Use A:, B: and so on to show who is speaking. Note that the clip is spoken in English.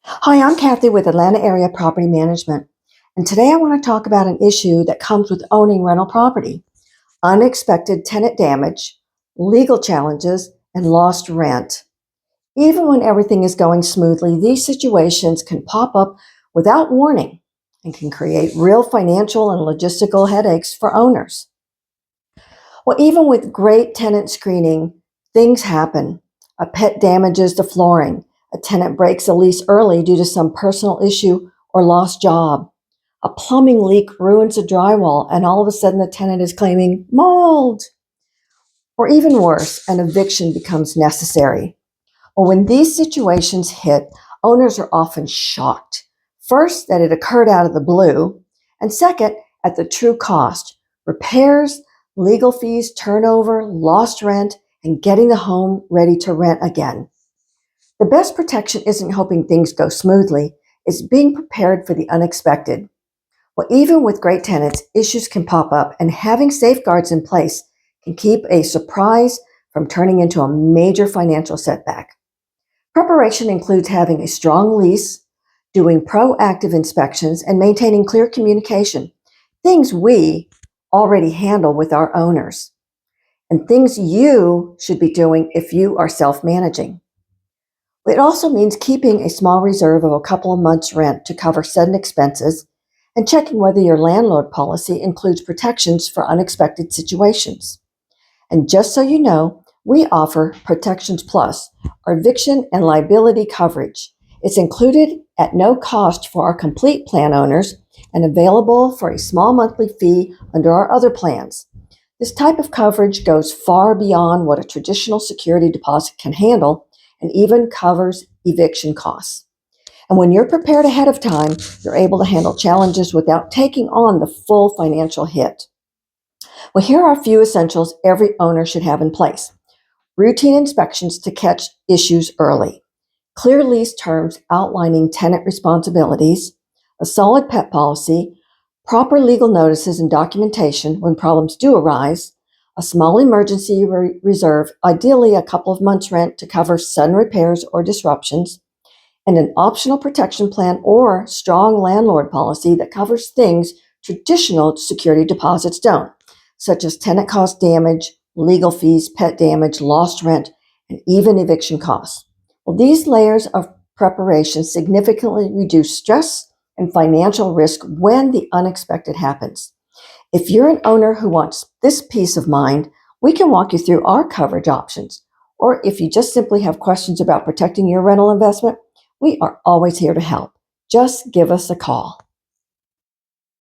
A: Hi, I'm Kathy with Atlanta Area Property Management, and today I want to talk about an issue that comes with owning rental property: unexpected tenant damage, legal challenges, and lost rent. Even when everything is going smoothly, these situations can pop up without warning and can create real financial and logistical headaches for owners. Well, even with great tenant screening, things happen. A pet damages the flooring. A tenant breaks a lease early due to some personal issue or lost job. A plumbing leak ruins a drywall, and all of a sudden the tenant is claiming mold. Or even worse, an eviction becomes necessary. Well, when these situations hit, owners are often shocked. First, that it occurred out of the blue, and second, at the true cost: repairs, legal fees, turnover, lost rent, and getting the home ready to rent again. The best protection isn't hoping things go smoothly, it's being prepared for the unexpected. Well, even with great tenants, issues can pop up, and having safeguards in place can keep a surprise from turning into a major financial setback. Preparation includes having a strong lease, doing proactive inspections, and maintaining clear communication, things we already handle with our owners, and things you should be doing if you are self-managing. It also means keeping a small reserve of a couple of months' rent to cover sudden expenses and checking whether your landlord policy includes protections for unexpected situations. And just so you know, we offer Protections Plus, our eviction and liability coverage. It's included at no cost for our complete plan owners and available for a small monthly fee under our other plans. This type of coverage goes far beyond what a traditional security deposit can handle and even covers eviction costs. And when you're prepared ahead of time, you're able to handle challenges without taking on the full financial hit. Well, here are a few essentials every owner should have in place: routine inspections to catch issues early, clear lease terms outlining tenant responsibilities, a solid pet policy, proper legal notices and documentation when problems do arise, a small emergency reserve, ideally a couple of months' rent to cover sudden repairs or disruptions, and an optional protection plan or strong landlord policy that covers things traditional security deposits don't, such as tenant cost damage, legal fees, pet damage, lost rent, and even eviction costs. Well, these layers of preparation significantly reduce stress and financial risk when the unexpected happens. If you're an owner who wants this peace of mind, we can walk you through our coverage options. Or if you just simply have questions about protecting your rental investment, we are always here to help. Just give us a call.